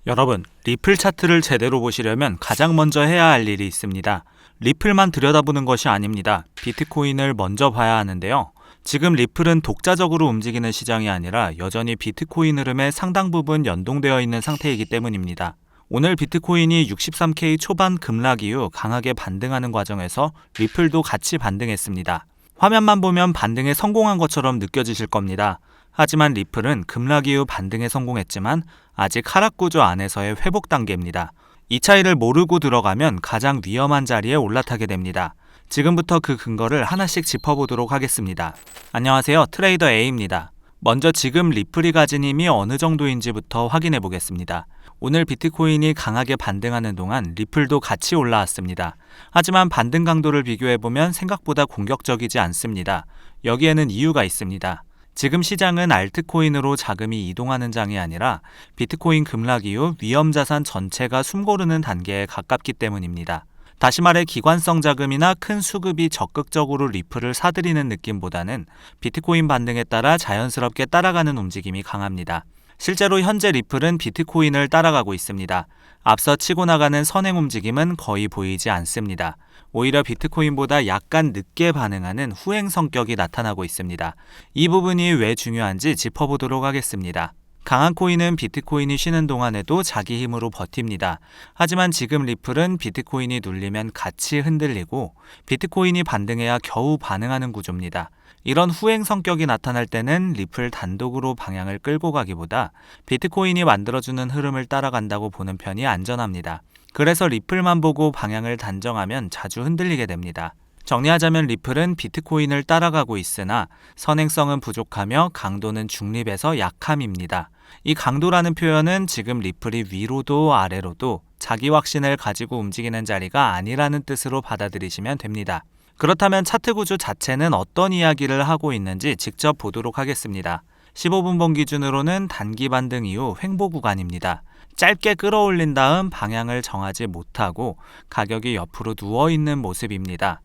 여러분, 리플 차트를 제대로 보시려면 가장 먼저 해야 할 일이 있습니다. 리플만 들여다보는 것이 아닙니다. 비트코인을 먼저 봐야 하는데요. 지금 리플은 독자적으로 움직이는 시장이 아니라 여전히 비트코인 흐름에 상당 부분 연동되어 있는 상태이기 때문입니다. 오늘 비트코인이 63K 초반 급락 이후 강하게 반등하는 과정에서 리플도 같이 반등했습니다. 화면만 보면 반등에 성공한 것처럼 느껴지실 겁니다. 하지만 리플은 급락 이후 반등에 성공했지만 아직 하락 구조 안에서의 회복 단계입니다. 이 차이를 모르고 들어가면 가장 위험한 자리에 올라타게 됩니다. 지금부터 그 근거를 하나씩 짚어보도록 하겠습니다. 안녕하세요, 트레이더 A입니다. 먼저 지금 리플이 가진 힘이 어느 정도인지부터 확인해 보겠습니다. 오늘 비트코인이 강하게 반등하는 동안 리플도 같이 올라왔습니다. 하지만 반등 강도를 비교해보면 생각보다 공격적이지 않습니다. 여기에는 이유가 있습니다. 지금 시장은 알트코인으로 자금이 이동하는 장이 아니라 비트코인 급락 이후 위험자산 전체가 숨고르는 단계에 가깝기 때문입니다. 다시 말해 기관성 자금이나 큰 수급이 적극적으로 리플을 사들이는 느낌보다는 비트코인 반등에 따라 자연스럽게 따라가는 움직임이 강합니다. 실제로 현재 리플은 비트코인을 따라가고 있습니다. 앞서 치고 나가는 선행 움직임은 거의 보이지 않습니다. 오히려 비트코인보다 약간 늦게 반응하는 후행 성격이 나타나고 있습니다. 이 부분이 왜 중요한지 짚어보도록 하겠습니다. 강한 코인은 비트코인이 쉬는 동안에도 자기 힘으로 버팁니다. 하지만 지금 리플은 비트코인이 눌리면 같이 흔들리고 비트코인이 반등해야 겨우 반응하는 구조입니다. 이런 후행 성격이 나타날 때는 리플 단독으로 방향을 끌고 가기보다 비트코인이 만들어주는 흐름을 따라간다고 보는 편이 안전합니다. 그래서 리플만 보고 방향을 단정하면 자주 흔들리게 됩니다. 정리하자면 리플은 비트코인을 따라가고 있으나 선행성은 부족하며 강도는 중립에서 약함입니다. 이 강도라는 표현은 지금 리플이 위로도 아래로도 자기 확신을 가지고 움직이는 자리가 아니라는 뜻으로 받아들이시면 됩니다. 그렇다면 차트 구조 자체는 어떤 이야기를 하고 있는지 직접 보도록 하겠습니다. 15분봉 기준으로는 단기 반등 이후 횡보 구간입니다. 짧게 끌어올린 다음 방향을 정하지 못하고 가격이 옆으로 누워있는 모습입니다.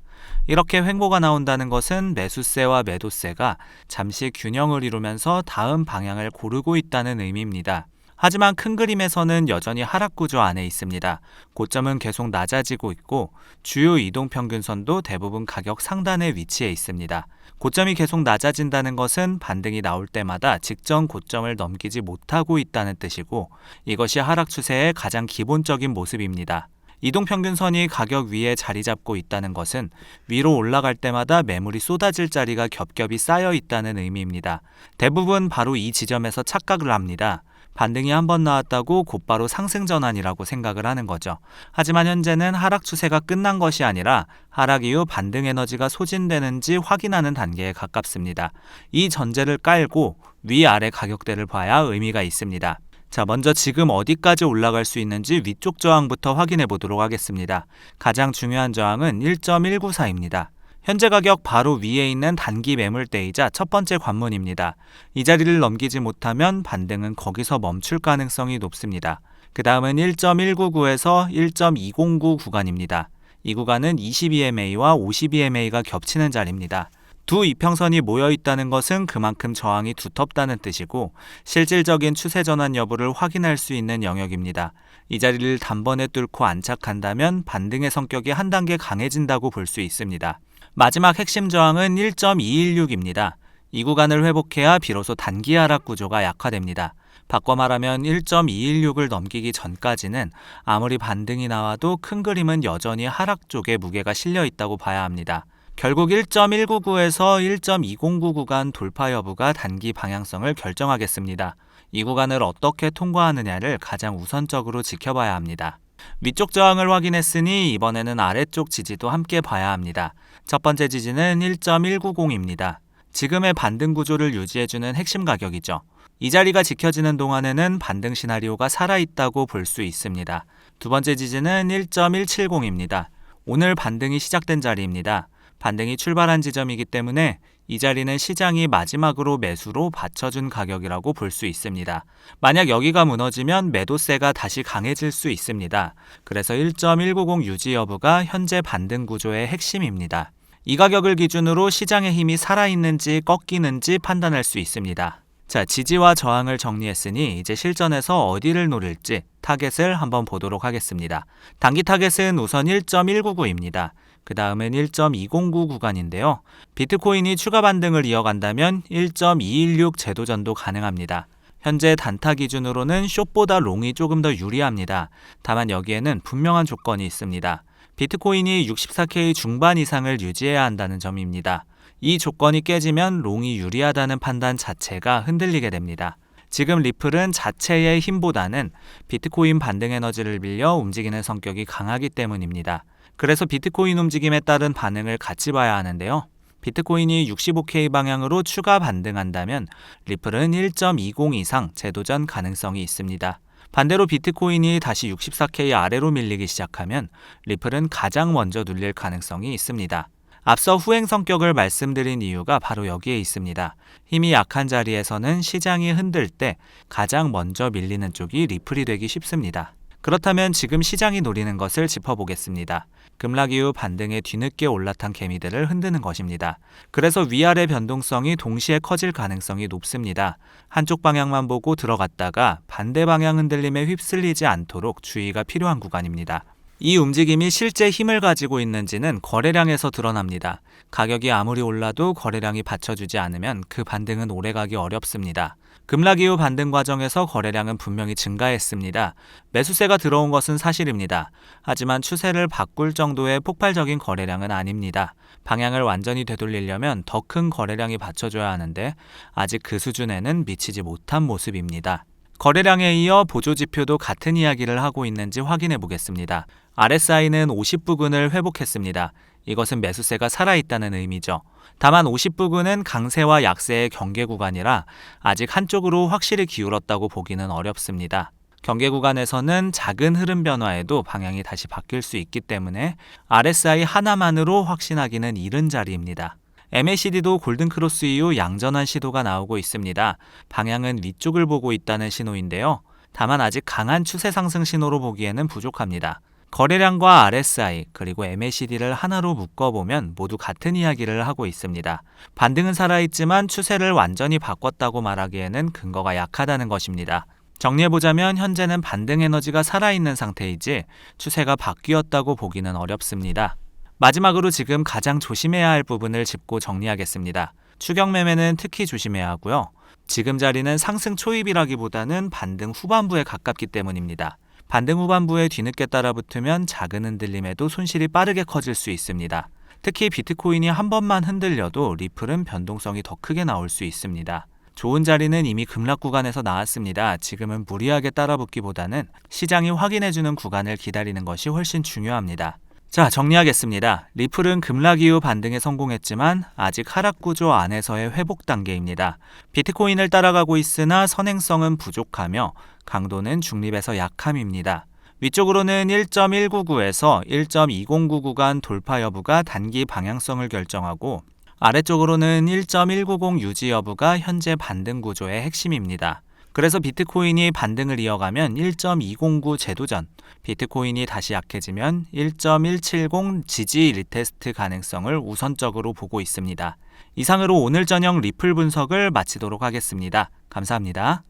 이렇게 횡보가 나온다는 것은 매수세와 매도세가 잠시 균형을 이루면서 다음 방향을 고르고 있다는 의미입니다. 하지만 큰 그림에서는 여전히 하락 구조 안에 있습니다. 고점은 계속 낮아지고 있고 주요 이동평균선도 대부분 가격 상단에 위치해 있습니다. 고점이 계속 낮아진다는 것은 반등이 나올 때마다 직전 고점을 넘기지 못하고 있다는 뜻이고 이것이 하락 추세의 가장 기본적인 모습입니다. 이동평균선이 가격 위에 자리 잡고 있다는 것은 위로 올라갈 때마다 매물이 쏟아질 자리가 겹겹이 쌓여 있다는 의미입니다. 대부분 바로 이 지점에서 착각을 합니다. 반등이 한번 나왔다고 곧바로 상승 전환이라고 생각을 하는 거죠. 하지만 현재는 하락 추세가 끝난 것이 아니라 하락 이후 반등 에너지가 소진되는지 확인하는 단계에 가깝습니다. 이 전제를 깔고 위아래 가격대를 봐야 의미가 있습니다. 자, 먼저 지금 어디까지 올라갈 수 있는지 위쪽 저항부터 확인해 보도록 하겠습니다. 가장 중요한 저항은 1.194입니다. 현재 가격 바로 위에 있는 단기 매물대이자 첫 번째 관문입니다. 이 자리를 넘기지 못하면 반등은 거기서 멈출 가능성이 높습니다. 그 다음은 1.199에서 1.209 구간입니다. 이 구간은 22MA와 52MA가 겹치는 자리입니다. 두 이평선이 모여 있다는 것은 그만큼 저항이 두텁다는 뜻이고 실질적인 추세 전환 여부를 확인할 수 있는 영역입니다. 이 자리를 단번에 뚫고 안착한다면 반등의 성격이 한 단계 강해진다고 볼 수 있습니다. 마지막 핵심 저항은 1.216입니다. 이 구간을 회복해야 비로소 단기 하락 구조가 약화됩니다. 바꿔 말하면 1.216을 넘기기 전까지는 아무리 반등이 나와도 큰 그림은 여전히 하락 쪽에 무게가 실려 있다고 봐야 합니다. 결국 1.199에서 1.209 구간 돌파 여부가 단기 방향성을 결정하겠습니다. 이 구간을 어떻게 통과하느냐를 가장 우선적으로 지켜봐야 합니다. 위쪽 저항을 확인했으니 이번에는 아래쪽 지지도 함께 봐야 합니다. 첫 번째 지지는 1.190입니다. 지금의 반등 구조를 유지해주는 핵심 가격이죠. 이 자리가 지켜지는 동안에는 반등 시나리오가 살아있다고 볼 수 있습니다. 두 번째 지지는 1.170입니다. 오늘 반등이 시작된 자리입니다. 반등이 출발한 지점이기 때문에 이 자리는 시장이 마지막으로 매수로 받쳐준 가격이라고 볼 수 있습니다. 만약 여기가 무너지면 매도세가 다시 강해질 수 있습니다. 그래서 1.190 유지 여부가 현재 반등 구조의 핵심입니다. 이 가격을 기준으로 시장의 힘이 살아있는지 꺾이는지 판단할 수 있습니다. 자, 지지와 저항을 정리했으니 이제 실전에서 어디를 노릴지 타겟을 한번 보도록 하겠습니다. 단기 타겟은 우선 1.199입니다. 그 다음은 1.209 구간인데요. 비트코인이 추가 반등을 이어간다면 1.216 제도전도 가능합니다. 현재 단타 기준으로는 숏보다 롱이 조금 더 유리합니다. 다만 여기에는 분명한 조건이 있습니다. 비트코인이 64K 중반 이상을 유지해야 한다는 점입니다. 이 조건이 깨지면 롱이 유리하다는 판단 자체가 흔들리게 됩니다. 지금 리플은 자체의 힘보다는 비트코인 반등 에너지를 빌려 움직이는 성격이 강하기 때문입니다. 그래서 비트코인 움직임에 따른 반응을 같이 봐야 하는데요. 비트코인이 65K 방향으로 추가 반등한다면 리플은 1.20 이상 재도전 가능성이 있습니다. 반대로 비트코인이 다시 64K 아래로 밀리기 시작하면 리플은 가장 먼저 눌릴 가능성이 있습니다. 앞서 후행 성격을 말씀드린 이유가 바로 여기에 있습니다. 힘이 약한 자리에서는 시장이 흔들 때 가장 먼저 밀리는 쪽이 리플이 되기 쉽습니다. 그렇다면 지금 시장이 노리는 것을 짚어보겠습니다. 급락 이후 반등에 뒤늦게 올라탄 개미들을 흔드는 것입니다. 그래서 위아래 변동성이 동시에 커질 가능성이 높습니다. 한쪽 방향만 보고 들어갔다가 반대 방향 흔들림에 휩쓸리지 않도록 주의가 필요한 구간입니다. 이 움직임이 실제 힘을 가지고 있는지는 거래량에서 드러납니다. 가격이 아무리 올라도 거래량이 받쳐주지 않으면 그 반등은 오래가기 어렵습니다. 급락 이후 반등 과정에서 거래량은 분명히 증가했습니다. 매수세가 들어온 것은 사실입니다. 하지만 추세를 바꿀 정도의 폭발적인 거래량은 아닙니다. 방향을 완전히 되돌리려면 더 큰 거래량이 받쳐줘야 하는데 아직 그 수준에는 미치지 못한 모습입니다. 거래량에 이어 보조지표도 같은 이야기를 하고 있는지 확인해 보겠습니다. RSI는 50 부근을 회복했습니다. 이것은 매수세가 살아있다는 의미죠. 다만 50 부근은 강세와 약세의 경계 구간이라 아직 한쪽으로 확실히 기울었다고 보기는 어렵습니다. 경계 구간에서는 작은 흐름 변화에도 방향이 다시 바뀔 수 있기 때문에 RSI 하나만으로 확신하기는 이른 자리입니다. MACD도 골든크로스 이후 양전환 시도가 나오고 있습니다. 방향은 위쪽을 보고 있다는 신호인데요. 다만 아직 강한 추세 상승 신호로 보기에는 부족합니다. 거래량과 RSI 그리고 MACD를 하나로 묶어보면 모두 같은 이야기를 하고 있습니다. 반등은 살아있지만 추세를 완전히 바꿨다고 말하기에는 근거가 약하다는 것입니다. 정리해보자면 현재는 반등 에너지가 살아있는 상태이지 추세가 바뀌었다고 보기는 어렵습니다. 마지막으로 지금 가장 조심해야 할 부분을 짚고 정리하겠습니다. 추격 매매는 특히 조심해야 하고요. 지금 자리는 상승 초입이라기보다는 반등 후반부에 가깝기 때문입니다. 반등 후반부에 뒤늦게 따라붙으면 작은 흔들림에도 손실이 빠르게 커질 수 있습니다. 특히 비트코인이 한 번만 흔들려도 리플은 변동성이 더 크게 나올 수 있습니다. 좋은 자리는 이미 급락 구간에서 나왔습니다. 지금은 무리하게 따라붙기보다는 시장이 확인해주는 구간을 기다리는 것이 훨씬 중요합니다. 자, 정리하겠습니다. 리플은 급락 이후 반등에 성공했지만 아직 하락 구조 안에서의 회복 단계입니다. 비트코인을 따라가고 있으나 선행성은 부족하며 강도는 중립에서 약함입니다. 위쪽으로는 1.199에서 1.209 구간 돌파 여부가 단기 방향성을 결정하고 아래쪽으로는 1.190 유지 여부가 현재 반등 구조의 핵심입니다. 그래서 비트코인이 반등을 이어가면 1.209 재도전, 비트코인이 다시 약해지면 1.170 지지 리테스트 가능성을 우선적으로 보고 있습니다. 이상으로 오늘 저녁 리플 분석을 마치도록 하겠습니다. 감사합니다.